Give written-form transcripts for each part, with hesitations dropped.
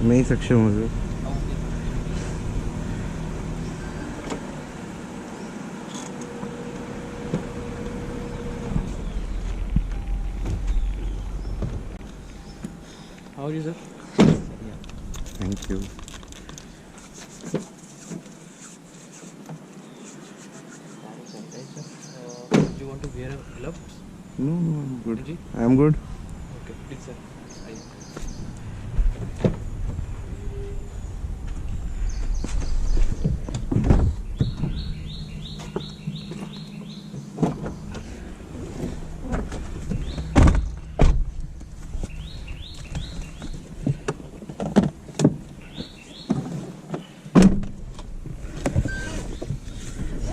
मैं ही सक्षम हूँ sir. How are you, sir? Thank you. Do you want to wear gloves? No no I am good. जी? I am good. Okay, please, sir. आइए।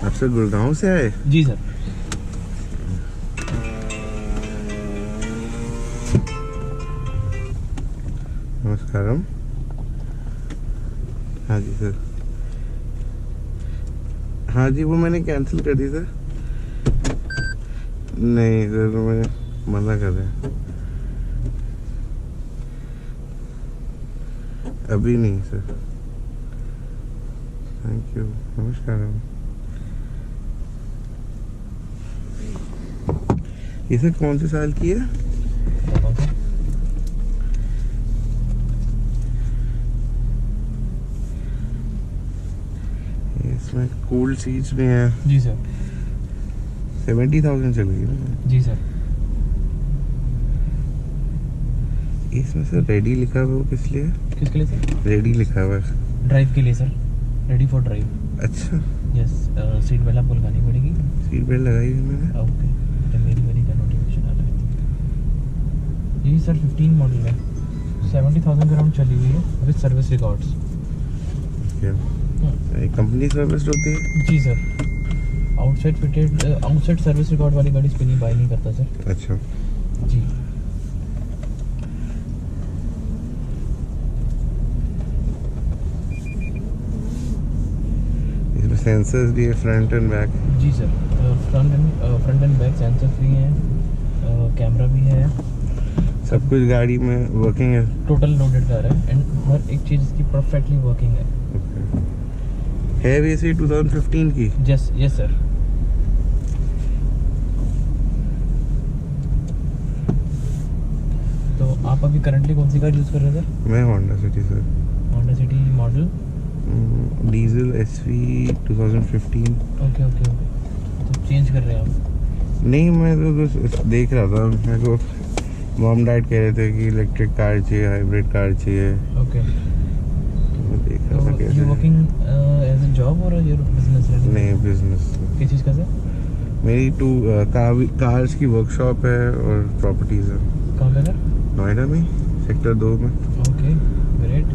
आप sir Gurgaon से आए? जी सर। नमस्कारम। हाँ जी सर। हाँ जी वो मैंने कैंसिल कर दी सर। नहीं सर मैं मना कर रहे हैं, अभी नहीं सर। Thank you. नमस्कारम। ये सर कौन से साल की है? बताओ सर। इसमें कूल सीट्स भी हैं। जी सर। 70,000 चल गई ना। जी सर। इसमें सर रेडी लिखा हुआ है, वो किस लिए है? किसके लिए सर? रेडी लिखा हुआ है। ड्राइव के लिए सर। Ready for drive. अच्छा। यस। सीट बेल्ट आपको लगानी पड़ेगी। सीट बेल्ट लगाई हुई मैंने। ओके। मेरी का नोटिफिकेशन आ रहा है। यही सर 15 मॉडल है, 70,000 अराउंड चली हुई है with service records. Company service होती है? जी sir. Outside fitted, outside service record वाली गाड़ी स्पिनी बाय नहीं करता सर। अच्छा। जी। इसमें सेंसर्स भी है फ्रंट एंड बैक। जी sir. Front and back sensors भी हैं, कैमरा भी है, सब कुछ गाड़ी में वर्किंग है। टोटल लोडेड कार है एंड हर एक चीज़ इसकी परफेक्टली वर्किंग है। है भी ऐसी 2015 की? Yes yes sir. तो आप अभी करंटली कौन सी कार यूज़ कर रहे हैं सर? मैं Honda city sir. Honda city model diesel SV 2015। Okay okay okay. तो चेंज कर रहे हैं आप? नहीं मैं तो बस देख रहा था, मेरे को मॉम डैड कह रहे थे कि इलेक्ट्रिक कार चाहिए, हाइब्रिड कार चाहिए। ओके। तो मैं देख रहा था तो कैसे। You working as a job or your business? नहीं बिजनेस। किस चीज़ का सर? मेरी कार्स की वर्कशॉप है और प्रॉपर्टीज है। कहाँ पे सर? नोएडा में, सेक्टर 2 में। Okay great.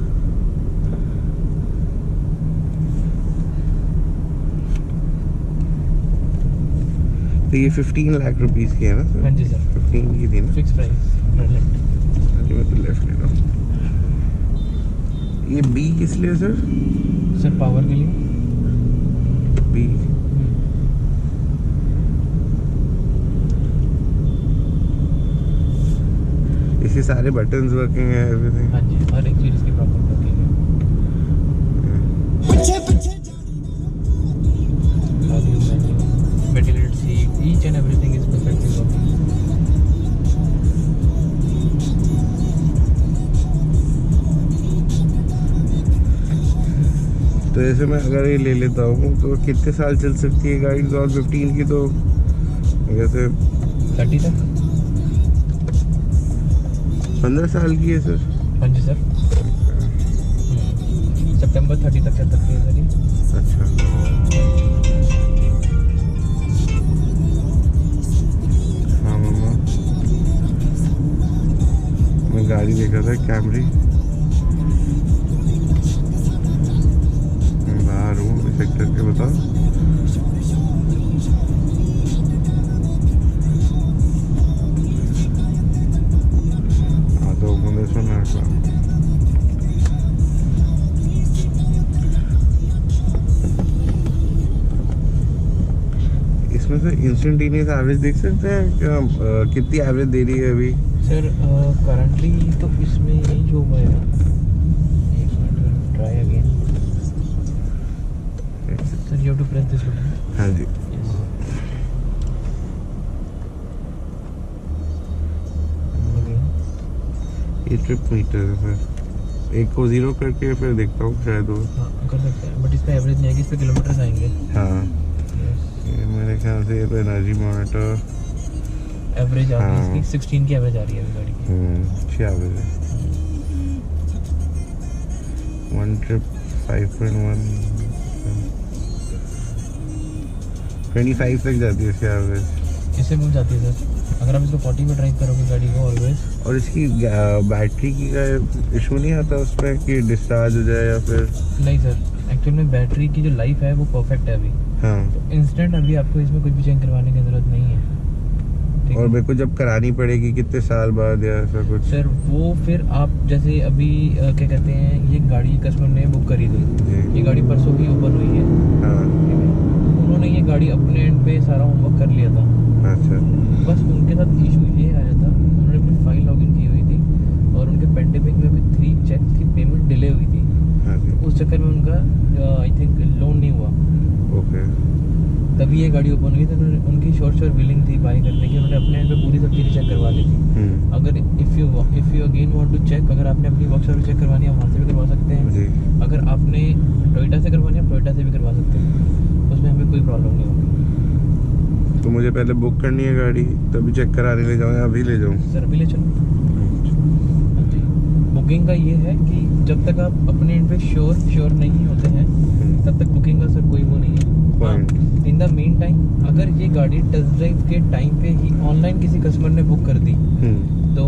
तो ये 15 लाख रुपीस की है ना सर? हाँ जी सर। 15 की थी ना? Fix price project. अभी मैं तो लेफ्ट ले रहा हूँ। ये बी किस लिए सर? सर पावर के लिए। बी। इसके सारे बटन्स वर्किंग है, एवरीथिंग। हाँ जी हर एक चीज़ इसकी प्रॉपर वर्किंग है। Audio menu, ventilated seat, each and everything is perfectly working. तो ऐसे मैं अगर ये ले लेता हूँ तो कितने साल चल सकती है गाड़ी? 2015 की तो वैसे 30 तक। 15 साल की है सर। हाँ जी सर। सितंबर 30 तक चल सकती है सर ये। अच्छा। हाँ मामा, मैं गाड़ी देख रहा था कैमरी। मैं बाहर हूँ सेक्टर के। बताओ। तो मुझे सुना इसमें से इंस्टेंटेनियस एवरेज देख सकते हैं क्या? कितनी एवरेज दे रही है अभी? सर करंटली तो इसमें यही जो हुआ है Try again. Sir, you have to press this button. हाँ जी, Yes. Again. ये ट्रिप मीटर है सर, एक को 0 करके फिर देखता हूँ शायद वो। हाँ कर सकते हैं, बट इस पे एवरेज नहीं आएगी, इस पे किलोमीटर आएंगे। हाँ, Yes. ये मेरे ख्याल से ये तो एनर्जी मॉनिटर एवरेज आ रही है हाँ। इसकी 16 की एवरेज आ रही है अभी गाड़ी की। अच्छी एवरेज है। 1 ट्रिप 5.1 25 तक जाती है इसकी एवरेज। इससे मिल जाती है सर, अगर आप इसको 40 में ड्राइव करोगे गाड़ी को ऑलवेज। और इसकी बैटरी की का इशू नहीं आता उसमें कि डिस्चार्ज हो जाए या फिर? नहीं सर, एक्चुअल में बैटरी की जो लाइफ है वो परफेक्ट है अभी, हाँ, तो इंस्टेंट अभी आपको इसमें कुछ भी चेंज करवाने की ज़रूरत नहीं है। ठीक और है मेरे को जब करानी पड़ेगी कितने साल बाद या ऐसा कुछ? सर, वो फिर आप जैसे अभी क्या कहते हैं, ये गाड़ी कस्टमर ने बुक करी थी, जी, ये गाड़ी परसों ही ओपन हुई है। हाँ, ठीक है, उन्होंने ये गाड़ी अपने एंड पे सारा होमवर्क कर लिया था, अच्छा, बस उनके साथ इशू ये आया था, उन्होंने अपनी फाइल लॉगिन की हुई थी और उनके पेंडेमिक में भी 3 चेक की पेमेंट डिले हुई थी, हाँ जी, उस चक्कर में उनका आई थिंक लोन नहीं हुआ, ओके, तभी ये गाड़ी ओपन हुई थी। तो उनकी शॉर्ट विलिंग थी बाई करने की, उन्होंने अपने एंड पे पूरी सब चीज़ें चेक करवा ली थी। अगर if you again want to check, अगर आपने अपनी वर्क सर्विस चेक करवानी है वहाँ से भी करवा सकते हैं, जी, अगर आपने टोयोटा से करवानी है टोयोटा से भी करवा सकते हैं, उसमें हमें कोई प्रॉब्लम नहीं होगी। तो मुझे पहले बुक करनी है गाड़ी तभी चेक कराने ले जाऊँ या अभी ले जाऊँ? सर अभी ले चलो। हाँ जी, बुकिंग का ये है कि जब तक आप अपने एंड पे श्योर नहीं होते हैं तब तक बुकिंग का सर कोई वो नहीं है। इन द मीन टाइम अगर ये गाड़ी टेस्ट ड्राइव के टाइम पे ही ऑनलाइन किसी कस्टमर ने बुक कर दी तो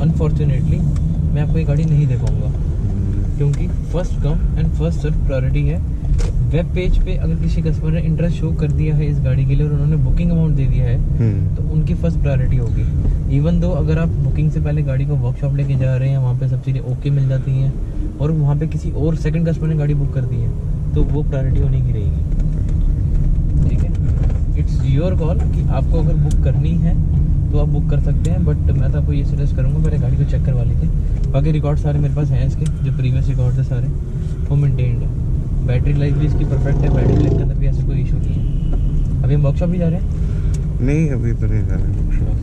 अनफॉर्चुनेटली मैं आपको ये गाड़ी नहीं दे पाऊँगा, क्योंकि first come and first serve priority है। वेब पेज पे अगर किसी कस्टमर ने इंटरेस्ट शो कर दिया है इस गाड़ी के लिए और उन्होंने बुकिंग अमाउंट दे दिया है तो उनकी फर्स्ट प्रायोरिटी होगी। इवन दो अगर आप बुकिंग से पहले गाड़ी को वर्कशॉप लेके जा रहे हैं, वहाँ पे सब चीज़ें ओके मिल जाती हैं और वहाँ पे किसी और सेकंड कस्टमर ने गाड़ी बुक कर दी है तो वो प्रायोरिटी होने की रहेगी। ठीक है, इट्स योर कॉल कि आपको अगर बुक करनी है तो आप बुक कर सकते हैं, बट मैं तो आपको ये सजेस्ट करूँगा पहले गाड़ी को चेक करवा लीजिए। बाकी रिकॉर्ड सारे मेरे पास हैं इसके, जो प्रीवियस रिकॉर्ड है सारे वो मेंटेन्ड है। बैटरी लाइफ भी इसकी परफेक्ट है, बैटरी लाइफ के अंदर भी ऐसा कोई इशू नहीं है। अभी हम वर्कशॉप भी जा रहे हैं? नहीं, अभी तो नहीं जा रहे workshop।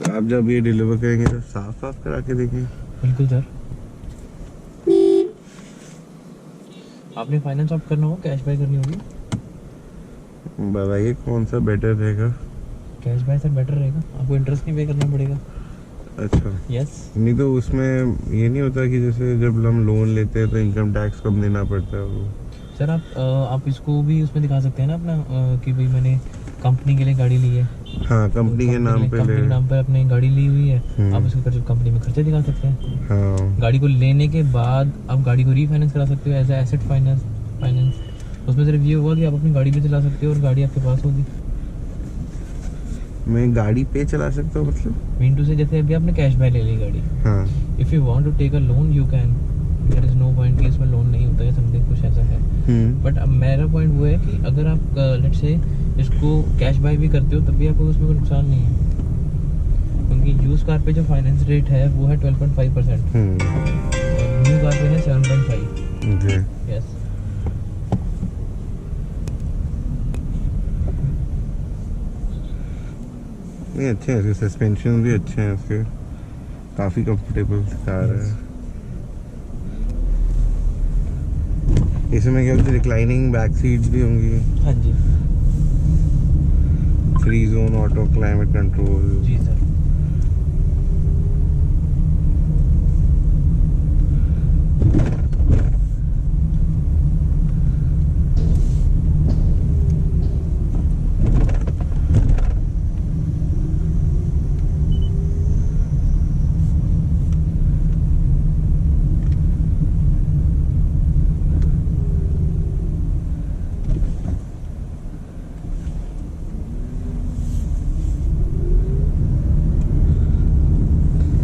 आप जब ये डिलीवर करेंगे तो साफ करा के देंगे? बिल्कुल सर। आपने फाइनेंस ऑफ करना हो, कैश बाय करनी होगी? बताइए कौन सा बेटर रहेगा? कैश बाय सर बेटर रहेगा, आपको इंटरेस्ट नहीं पे करना पड़ेगा। अच्छा, यस। नहीं तो उसमें ये नहीं होता कि जैसे जब हम लोन लेते हैं तो इनकम टैक्स कम देना पड़ता है वो? सर आप इसको भी उसमें दिखा सकते हैं ना अपना कि भाई मैंने कंपनी के लिए गाड़ी ली है। हाँ, कंपनी के नाम पे कंपनी के नाम पर अपनी गाड़ी ली हुई है, आप उसके कंपनी में खर्चे दिखा सकते हैं। हाँ, गाड़ी को लेने के बाद आप गाड़ी को रीफाइनेंस करा सकते हो एज एसेट फाइनेंस। उसमें सिर्फ ये हुआ कि आप अपनी गाड़ी भी चला सकते हो और गाड़ी आपके पास होगी। मैं गाड़ी पे चला सकता हूँ मतलब? मीन टू से जैसे अभी आपने कैश बाय ले ली गाड़ी, हाँ, if you want to take a loan you can, there is no point कि इसमें लोन नहीं होता है, समथिंग कुछ ऐसा है। बट अब मेरा पॉइंट वो है कि अगर आप लेट्स से इसको कैश बाय भी करते हो तब भी आपको उसमें कोई नुकसान नहीं है, क्योंकि यूज कार पे जो फाइनेंस रेट है वो है 12.5% और न्यू कार पे है 7.5। Okay, yes. नहीं अच्छे हैं, सस्पेंशन भी अच्छे हैं इसके, काफ़ी कंफर्टेबल कार है। इसमें क्या होता है, रिक्लाइनिंग बैक सीट्स भी होंगी? हाँ जी 3 जोन ऑटो क्लाइमेट कंट्रोल। जी सर।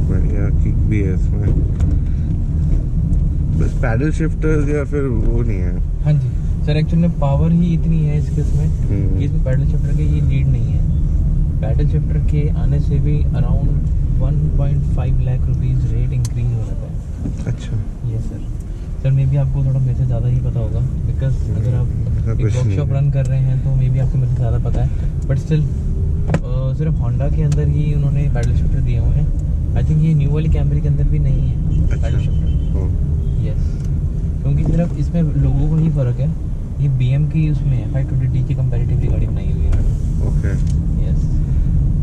बढ़िया किक भी है इसमें। पैडल शिफ्टर्स या फिर वो नहीं है? हाँ जी सर, एक्चुअली में पावर ही इतनी है इसमें कि इसमें पैडल शिफ्टर की ये नीड नहीं है। पैडल शिफ्टर के आने से भी around 1.5 lakh rupees rate increase हो जाता है। अच्छा। Yes sir. Sir may be आपको थोड़ा मेरे से ज़्यादा ही पता होगा, बिकॉज अगर आप एक वर्कशॉप रन कर रहे हैं तो मे बी आपको मेरे से ज़्यादा पता है, बट स्टिल सिर्फ होंडा के अंदर ही उन्होंने पैडल शिफ्टर दिए हुए हैं। आई थिंक ये न्यू वाली कैमरी के अंदर भी नहीं है पैडल शिफ्टर। यस, क्योंकि सिर्फ इसमें लोगों को ही फ़र्क है। ये BM की उसमें है 520D की कंपैरेटिवली गाड़ी बनाई हुई है। ओके। यस,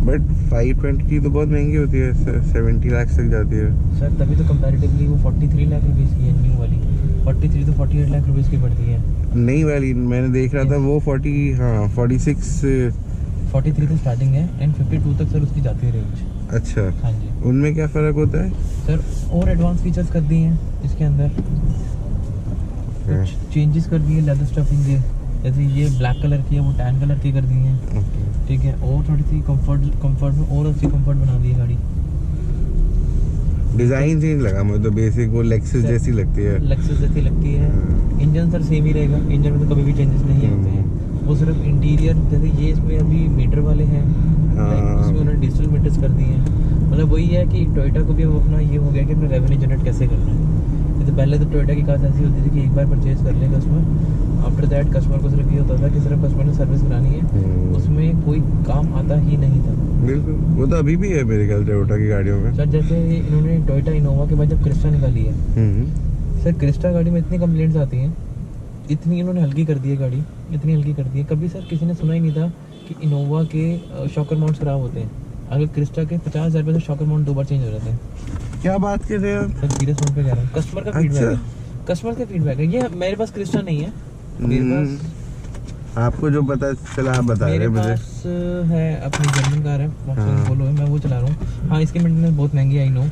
बट 520 की तो बहुत महंगी होती है, 70 लाख तक जाती है सर। तभी तो कंपैरेटिवली वो 43 लाख रुपीज़ की है न्यू वाली। 43 तो 48 लाख रुपीज़ की पड़ती है नई वाली। मैंने देख रहा था वो 46 43 तो स्टार्टिंग है एंड 52 तक सर उसकी जाती है रेंज। अच्छा। हाँ जी उनमें क्या फ़र्क होता है सर? और एडवांस फीचर्स कर दिए हैं इसके अंदर, कुछ चेंजेस कर दिए लेदर स्टफिंग के, जैसे ये ब्लैक कलर की है वो टैन कलर की कर दी है। ठीक है, और थोड़ी सी कंफर्ट में और अच्छी कंफर्ट बना दी है गाड़ी। डिज़ाइन चेंज लगा मुझे तो, बेसिक वो लेक्सस जैसी लगती है। लेक्सस जैसी लगती है। इंजन सर सेम ही रहेगा, इंजन में तो कभी भी चेंजेस नहीं होते हैं। वो सिर्फ इंटीरियर, जैसे ये इसमें अभी मीटर वाले हैं, उसमें उन्होंने डिजिटल मीटर्स कर दिए हैं। मतलब वही है कि टोयोटा को भी अब अपना ये हो गया कि अपना रेवेन्यू जनरेट कैसे करना है। तो पहले तो टोयोटा की कार ऐसी होती थी कि एक बार परचेज कर लेगा कस्टमर, आफ्टर दैट कस्टमर को सिर्फ ये होता था कि सिर्फ कस्टमर ने सर्विस करानी है, उसमें कोई काम आता ही नहीं था। बिल्कुल, वो तो अभी भी है मेरे ख्याल टोयोटा की गाड़ियों में। सर जैसे इन्होंने टोयोटा इनोवा के बाद जब क्रिस्टा निकाली है, सर क्रिस्टा गाड़ी में इतनी कंप्लेंट्स आती हैं, इतनी इन्होंने हल्की कर दी है गाड़ी, इतनी हल्की कर दी है। कभी सर किसी ने सुना ही नहीं था कि इनोवा के शॉकर माउंट्स खराब होते हैं। अगर क्रिस्टा के 50,000 रुपये से शॉकर माउंट 2 बार चेंज हो जाते हैं। क्या बात कर रहे हैं सर सीरियस नोट पे कह रहा हूँ, कस्टमर का फीडबैक है। कस्टमर का फीडबैक है ये। मेरे पास क्रिस्टा नहीं है, मेरे पास आपको जो पता चला आप बता रहे हैं मुझे। मेरे पास है अपनी जर्मन कार है, पोलो है, मैं वो चला रहा हूँ। हाँ, इसकी मेंटेनेंस बहुत महंगी है, आई नो।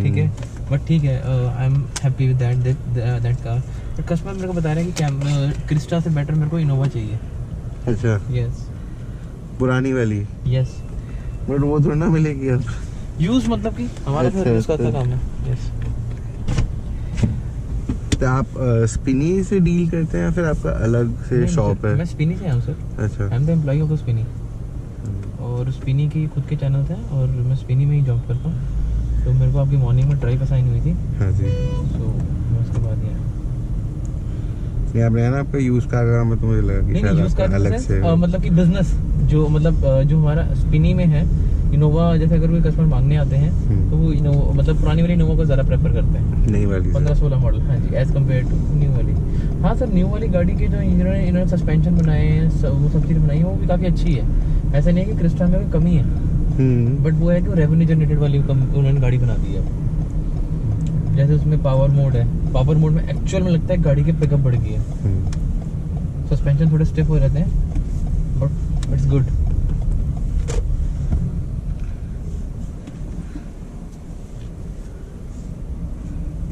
ठीक है, बट ठीक है, I am happy with that car. But customer मेरे को बता रहे हैं कि क्रिस्टा से बेटर मेरे को इनोवा चाहिए। अच्छा। यस, पुरानी वाली। यस, बट वो थोड़ा ना मिलेगी अब। यूज मतलब कि हमारा अच्छा, यूज का काम है। यस। तो आप स्पिनी से डील करते हैं या फिर आपका अलग से शॉप है? मैं स्पिनी से आया हूँ सर। अच्छा। I am the employ of the Spinny, और स्पिनी की खुद के चैनल्स हैं और मैं स्पिनी में ही जॉब करता हूँ। तो मेरे को आपकी मॉर्निंग में ड्राइव असाइन हुई थी। हाँ जी। तो मैं उसके बाद ये नहीं, आपने ना आपका यूज कार का काम है तो मुझे लगा कि शायद यूज आपका अलग से मतलब कि बिजनेस जो मतलब जो हमारा स्पिनी में है इनोवा, जैसे अगर कोई कस्टमर मांगने आते हैं तो वो इनोवा मतलब पुरानी वाली इनोवा को ज़्यादा प्रेफर करते हैं, नई वाली 15-16 मॉडल। हाँ जी, एज कम्पेयर टू न्यू वाली। हाँ सर, न्यू वाली गाड़ी के जो इन्होंने सस्पेंशन बनाए हैं, वो सब चीज़ बनाई है, वो भी काफ़ी अच्छी है। ऐसा नहीं है कि क्रिस्टा में कोई कमी है, बट वो है कि रेवेन्यू जनरेटेड वाली उन्होंने गाड़ी बना दी है। जैसे उसमें पावर मोड है, पावर मोड में एक्चुअल में लगता है गाड़ी की पिकअप बढ़ गई है। सस्पेंशन थोड़े स्टिफ हो रहते हैं, बट इट्स गुड।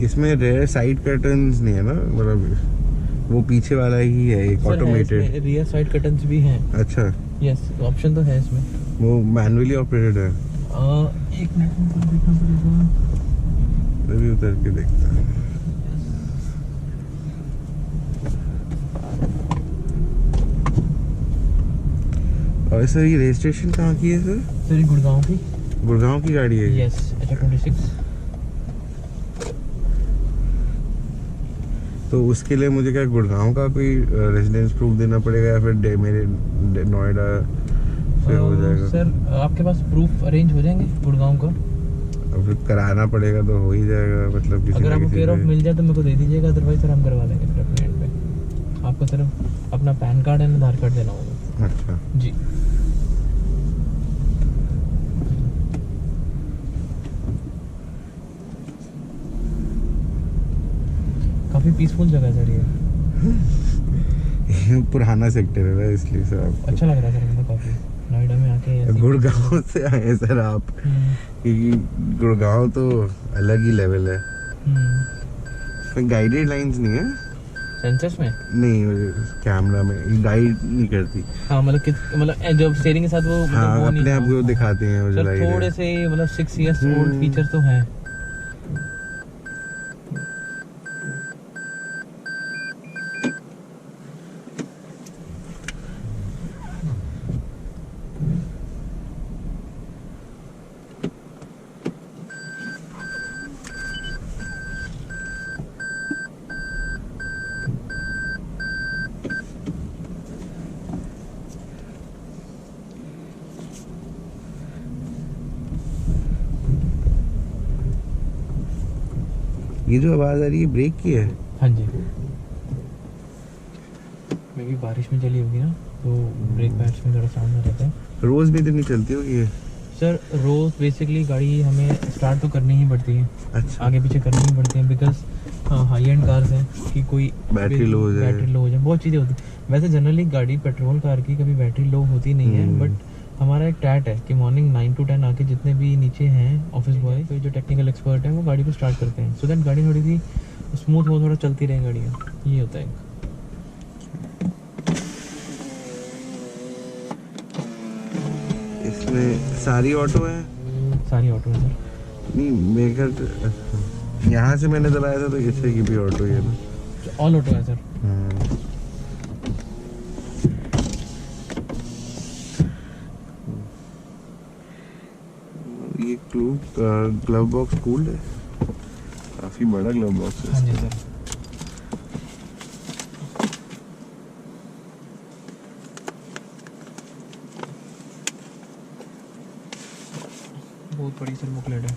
इसमें रेयर साइड कर्टन्स नहीं है ना, मतलब वो पीछे वाला ही है एक ऑटोमेटेड। रियर साइड कर्टन्स भी हैं। अच्छा। यस, ऑप्शन तो है इसमें। वो मैनुअली ऑपरेटेड है? एक मिनट में देखना पड़ेगा, मैं भी उतर के देखता हूँ। और सर ये रजिस्ट्रेशन कहाँ की है सर? सर गुड़गांव की। गुड़गांव की गाड़ी है? Yes, HR26। तो उसके लिए मुझे क्या गुड़गांव का कोई रेजिडेंस प्रूफ देना पड़ेगा या फिर मेरे नोएडा से हो जाएगा? सर आपके पास प्रूफ अरेंज हो जाएंगे गुड़गांव का? अब फिर कराना पड़ेगा तो हो ही जाएगा, मतलब किसी अगर ना आपको किसी केयर ऑफ से। मिल जाए तो मेरे को दे दीजिएगा, अदरवाइज सर हम करवा लेंगे फिर अपने एंड पे। आपको सिर्फ अपना pan card and Aadhaar card देना होगा। अच्छा जी। काफी पीसफुल जगह है सर ये। पुराना सेक्टर है ना, इसलिए सर आपको अच्छा लग रहा है सर मुझे काफी नोएडा में आके ऐसी- गुड़गांव से आए हैं सर आप, क्योंकि गुड़गांव तो अलग ही लेवल है। इसमें गाइडेड लाइंस नहीं है? सेंसर्स में नहीं, कैमरा में गाइड नहीं करती। हाँ, मतलब जब स्टीयरिंग के साथ वो मतलब हाँ, वो नहीं अपने आप को हाँ, दिखाते हैं वो सर जलाइए। थोड़े से मतलब 6 years ओल्ड फीचर तो हैं। ये जो आवाज आ रही है ब्रेक की है? हाँ जी, मे भी बारिश में चली होगी ना, तो ब्रेक पैड्स में थोड़ा साउंड आ रहता है। रोज भी इतनी चलती होगी ये? सर रोज बेसिकली गाड़ी हमें स्टार्ट तो करनी ही पड़ती है, अच्छा। आगे पीछे करनी ही पड़ती है, बिकॉज हाई एंड कार्स हैं कि कोई बैटरी लो हो जाए, बैटरी लो हो जाए, बहुत चीज़ें होती हैं। वैसे जनरली गाड़ी पेट्रोल कार की कभी बैटरी लो होती नहीं है, बट हमारा एक टैट है कि मॉर्निंग 9 to 10 आके जितने भी नीचे हैं ऑफिस बॉय, तो जो टेक्निकल एक्सपर्ट हैं वो गाड़ी को स्टार्ट करते हैं, सो दैट गाड़ी थोड़ी सी स्मूथ हो, थोड़ा चलती रहे गाड़ियाँ, ये होता है। इसमें सारी ऑटो है? सारी ऑटो है सर। नहीं मेरे ख्याल यहाँ से मैंने दबाया था तो इससे की भी ऑटो ही है ना? ऑल ऑटो है सर। ये ग्लव बॉक्स कूल है, काफी बड़ा ग्लव बॉक्स है। हाँ जी सर। बहुत बड़ी सर बुकलेट है।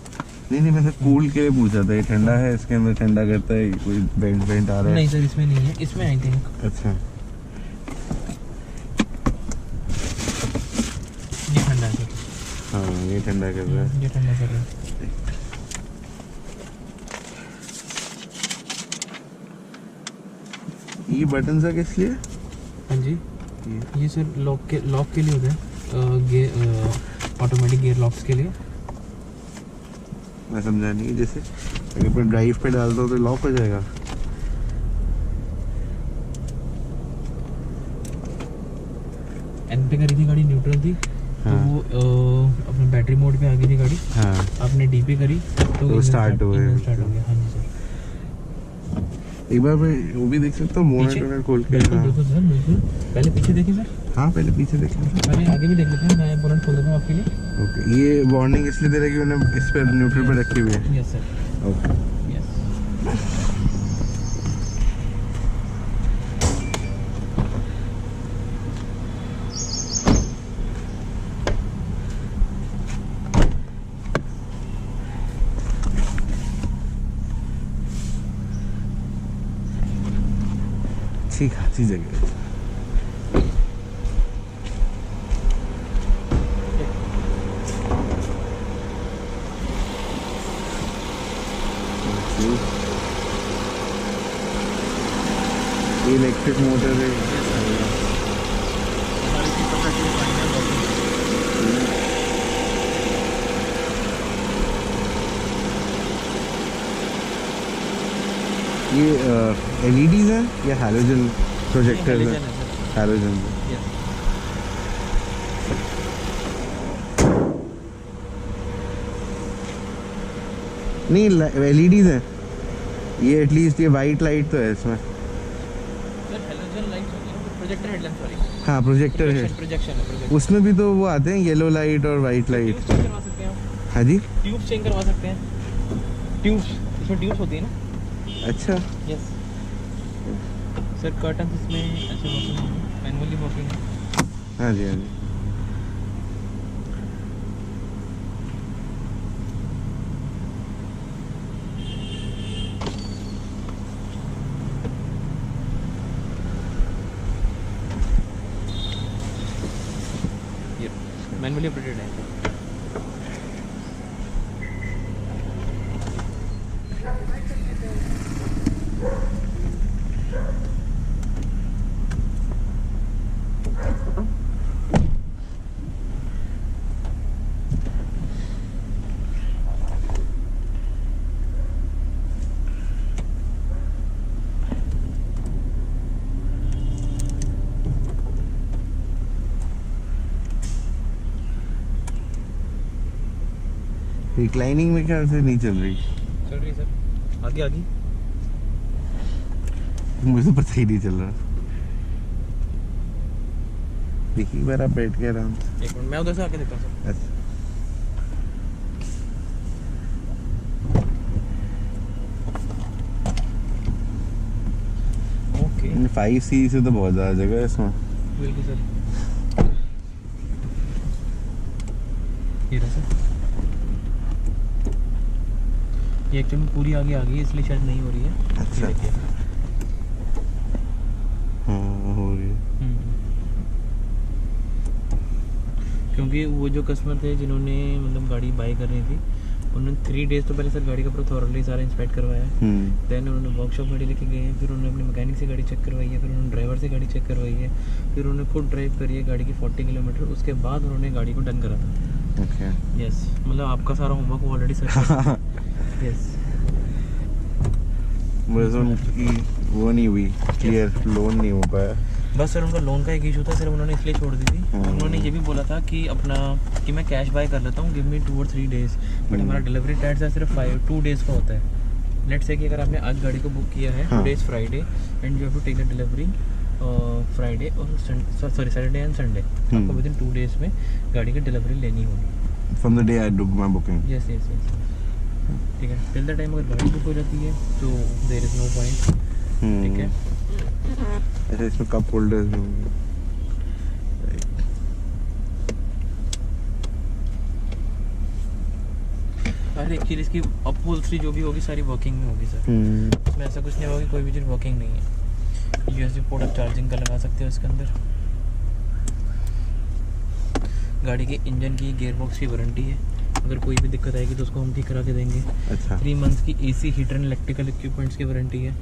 नहीं मैंने कूल के लिए पूछा था, ये ठंडा है, इसके अंदर ठंडा करता है, कोई वेंट आ रहा है? नहीं सर इसमें नहीं है, इसमें आई थिंक। अच्छा, ये ठंडा है सर। हाँ ये ठंडा कर रहा है, ये ठंडा कर रहा है। ये बटन सा किस लिए? हाँ जी, ये सर लॉक के लिए होता है, ऑटोमेटिक गियर लॉक्स के लिए। मैं समझा नहीं, जैसे अगर मैं ड्राइव पे डाल दो तो लॉक हो जाएगा? एन पे करी थी गाड़ी, न्यूट्रल थी, हाँ। तो वो अपने बैटरी मोड पे आ गई थी गाड़ी। हाँ। आपने डीपी करी तो स्टार्ट हो गया। स्टार्ट हो गया। हाँ जी सर। एक बार मैं वो भी देख सकता हूँ, मोनोटोनर खोल के? बिल्कुल हाँ। बिल्कुल सर, बिल्कुल। पहले पीछे देखिए सर। हाँ पहले पीछे देख लें। पहले आगे भी देख लेते हैं, मैं बोनट खोल देता हूँ आपके लिए। ओके, ये वार्निंग इसलिए दे रहा है कि मैंने इस पर न्यूट्रल पे रखी हुई है? Yes sir. ओके। यस। अच्छी खासी जगह है। इलेक्ट्रिक मोटर है। ये एलईडीज है या हैलोजन प्रोजेक्टर है? हैलोजन। नहीं एलईडीज है ये, एटलीस्ट ये वाइट लाइट तो है इसमें। Projector headlight, sorry. हाँ प्रोजेक्टर है, प्रोजेक्शन है, प्रोजेक्टर। उसमें भी तो वो आते हैं येलो लाइट और वाइट लाइट। ट्यूब्स चेंज करवा सकते हैं आप। हाँ जी, ट्यूब्स चेंज करवा सकते हैं। ट्यूब्स, इसमें ट्यूब्स होती है ना। अच्छा। यस सर, कर्टन इसमें ऐसे वर्किंग है, मैनुअली वर्किंग है। हाँ जी हाँ जी। मैनुअली ऑपरेटेड है। रिक्लाइनिंग में ख्याल से नहीं चल रही। चल रही सर, आगे आगे। मुझे तो पता ही नहीं चल रहा। देखिए एक बार आप बैठ के आराम से। एक मिनट, मैं उधर से आके देखता हूँ सर। अच्छा। ओके, 5C से तो बहुत ज़्यादा जगह है इसमें। बिल्कुल सर। ये रहा सर। ये एक्चुअली पूरी आगे आ गई है इसलिए शायद नहीं हो रही है। अच्छा। ये देखिए। हाँ हो रही है। क्योंकि वो जो कस्टमर थे जिन्होंने मतलब गाड़ी बाई करनी थी, उन्होंने 3 डेज तो पहले सर गाड़ी का पूरा थॉरली सारा इंस्पेक्ट करवाया है। देन उन्होंने वर्कशॉप गाड़ी लेके गए हैं, फिर उन्होंने अपने मैकेनिक से गाड़ी चेक करवाई है, फिर उन्होंने ड्राइवर से गाड़ी चेक करवाई है, फिर उन्होंने खुद ड्राइव करी है गाड़ी की 40 किलोमीटर, उसके बाद उन्होंने गाड़ी को डन करा था। ओके। यस, मतलब आपका सारा होमवर्क ऑलरेडी सर। यस। बस उनकी वो नहीं हुई क्लियर, लोन नहीं हो पाया। बस सर उनका लोन का एक इशू था, सिर्फ उन्होंने इसलिए छोड़ दी थी। उन्होंने ये भी बोला था कि अपना कि मैं कैश बाय कर लेता हूँ, गिव मी 2 और 3 डेज, बट हमारा डिलीवरी टाइम है सिर्फ 2 डेज का होता है। लेट्स से कि अगर आपने आज गाड़ी को बुक किया है, today is Friday and you have to take the delivery Friday और सैटरडे एंड संडे, आपको विद इन 2 डेज में गाड़ी की डिलीवरी लेनी होगी। From the day I do my booking. Yes yes yes, ठीक है। टिल द टाइम अगर गाड़ी बुक हो जाती है तो देयर इज नो पॉइंट, ठीक है। ऐसे इसमें कप होल्डर्स भी होंगे। हर एक चीज़ इसकी अपहोल्स्ट्री जो भी होगी सारी वर्किंग में होगी सर। इसमें ऐसा कुछ नहीं होगा कि कोई भी चीज़ वर्किंग नहीं है। यूएसबी पोर्ट आप चार्जिंग का लगा सकते हो इसके अंदर। गाड़ी के इंजन की, गियर बॉक्स की वारंटी है, अगर कोई भी दिक्कत आएगी तो उसको हम ठीक करा के देंगे। अच्छा। 3 मंथ्स की AC, heater and electrical equipments की वारंटी है,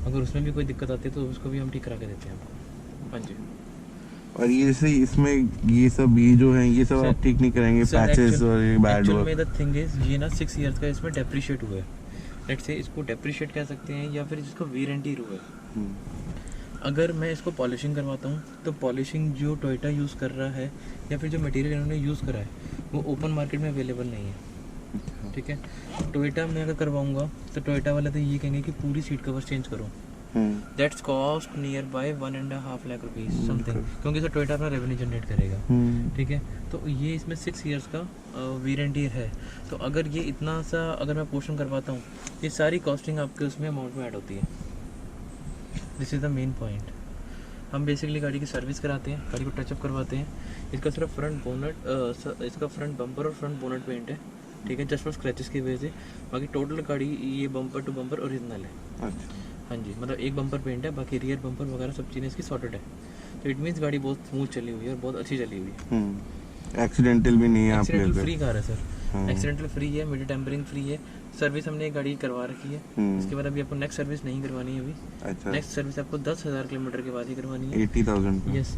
अगर उसमें भी कोई दिक्कत आती है तो उसको भी हम ठीक करा के देते हैं आपको। हाँ जी। और ये जैसे इसमें ये सब ये जो है ये सब आप ठीक नहीं करेंगे, पैचेस और ये बैड वर्क। में द थिंग इज ये ना 6 इयर्स का इसमें डेप्रिशिएट हुआ है। लेट्स से इसको डेप्रिशिएट कह सकते हैं या फिर जिसको वारंटी हुआ है। अगर मैं इसको पॉलिशिंग करवाता हूँ तो पॉलिशिंग जो टोयोटा यूज़ कर रहा है या फिर जो मटेरियल इन्होंने यूज़ करा है वो ओपन मार्केट में अवेलेबल नहीं है, ठीक है। टोयोटा में अगर करवाऊंगा तो टोयोटा वाले तो ये कहेंगे कि पूरी सीट कवर चेंज करो, that's cost near by 1.5 lakh rupees something, क्योंकि सर टोयोटा अपना रेवेन्यू जनरेट करेगा, ठीक है। तो ये इसमें 6 इयर्स का वारंटी है। तो अगर ये इतना सा अगर मैं पोर्शन करवाता हूँ, ये सारी कॉस्टिंग आपके उसमें अमाउंट में ऐड होती है। This is the main point. हम बेसिकली गाड़ी की सर्विस कराते हैं, गाड़ी को टचअप करवाते हैं। इसका सिर्फ फ्रंट बोनट, इसका फ्रंट बम्पर और फ्रंट बोनट पेंट है, ठीक है, जस्ट फॉर स्क्रैचेस की वजह से। बाकी टोटल गाड़ी ये बम्पर टू बम्पर ओरिजिनल है। अच्छा। हाँ जी, मतलब एक बम्पर पेंट है, बाकी रियर बम्पर वगैरह सब चीज़ें इसकी सॉर्टेड है। तो इट मीन्स गाड़ी बहुत स्मूथ चली हुई है और बहुत अच्छी चली हुई है। एक्सीडेंटल भी नहीं है। एक्सीडेंटल फ्री कार है सर, एक्सीडेंटल फ्री है, मीटर टेम्परिंग फ्री है। सर्विस हमने एक गाड़ी करवा रखी है, इसके बाद अभी आपको नेक्स्ट सर्विस नहीं करवानी है अभी। अच्छा। नेक्स्ट सर्विस आपको 10,000 किलोमीटर के बाद ही करवानी है। 80,000। यस,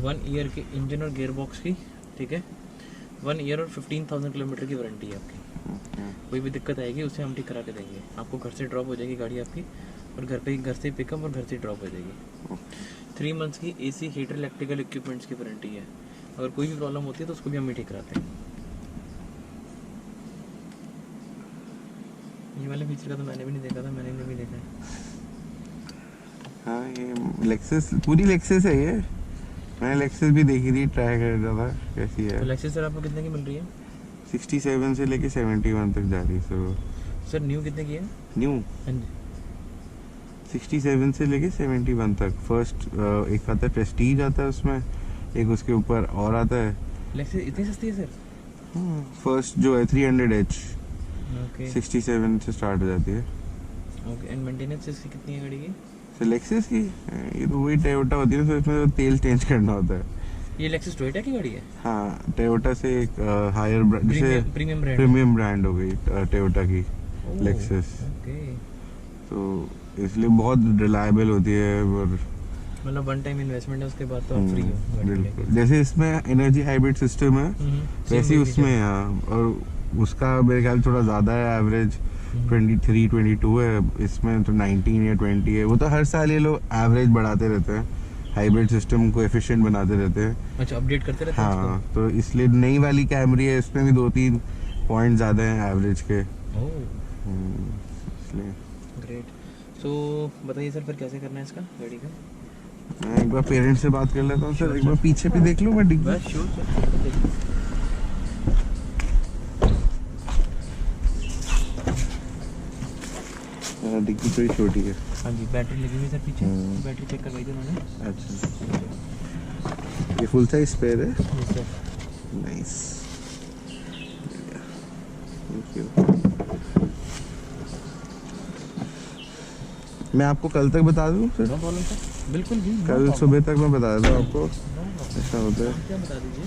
1 ईयर के इंजन और गियर बॉक्स की, ठीक है। 1 ईयर और 15,000 किलोमीटर की वारंटी है आपकी। कोई भी दिक्कत आएगी उसे हम ठीक करा के देंगे। आपको घर से ड्रॉप हो जाएगी गाड़ी आपकी, और घर से पिकअप और घर से ड्रॉप हो जाएगी। 3 मंथ्स की एसी, हीटर, इलेक्ट्रिकल इक्विपमेंट्स की वारंटी है। अगर कोई भी प्रॉब्लम होती है तो उसको भी हम ही ठीक कराते हैं। ये वाले फीचर का तो मैंने भी नहीं देखा था, मैंने भी देखा है। हाँ, ये लेक्सस, पूरी लेक्सस है ये। मैंने लेक्सस भी देखी थी, ट्राई कर रहा था कैसी है। तो लेक्सस सर आपको कितने की मिल रही है? 67 से लेके 71 तक जा रही है। सर न्यू कितने की है? न्यू हाँ जी, 67 से लेके 71 तक। फर्स्ट एक आता है प्रेस्टीज आता है उसमें, एक उसके ऊपर और आता है। लेक्सस इतनी सस्ती है सर? फर्स्ट जो है 300H ओके 67 से स्टार्ट हो जाती है। ओके। एंड मेंटेनेंस इसकी कितनी है गाड़ी की? तो लेक्सस की ये तो वही टोयोटा होती है, तो इसमें तो तेल चेंज करना होता है। ये लेक्सस टोयोटा की गाड़ी है? हाँ, टोयोटा से एक हायर प्रीमियम ब्रांड हो गई टोयोटा की लेक्सस। ओके, तो इसलिए बहुत रिलायबल होती है। और मतलब वन टाइम इन्वेस्टमेंट है, उसके बाद तो आप फ्री हो गाड़ी लेके। बिल्कुल, जैसे इसमें एनर्जी हाइब्रिड सिस्टम है वैसे ही उसमें है। और उसका मेरे ख्याल थोड़ा ज़्यादा है, एवरेज 23-22 है, इसमें तो 19 या 20 है। वो तो हर साल ये लोग एवरेज बढ़ाते रहते हैं, हाइब्रिड सिस्टम को एफिशिएंट बनाते रहते हैं। अच्छा, अपडेट करते रहते हैं हाँ, उसको? तो इसलिए नई वाली कैमरी है, इसमें भी 2-3 पॉइंट ज़्यादा हैं एवरेज के। इसलिए ग्रेट। सो बताइए सर, फिर कैसे करना है इसका गाड़ी का? मैं एक बार पेरेंट्स से बात कर लेता हूँ सर। एक बार पीछे भी देख लूँ मैं डिग्गी। बस श्योर सर, डिग्गी थोड़ी छोटी है। हाँ जी, बैटरी लगी हुई है सर पीछे, बैटरी चेक करवाई थी उन्होंने। अच्छा, ये फुल साइज स्पेयर है। Yes sir. Nice, thank you. मैं आपको कल तक बता दूँ सर? नो प्रॉब्लम सर, बिल्कुल जी, कल सुबह तक मैं बता दूँ आपको नो प्रॉब्लम, ऐसा होता है। क्या बता दीजिए,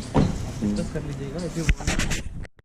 डिस्कस कर लीजिएगा।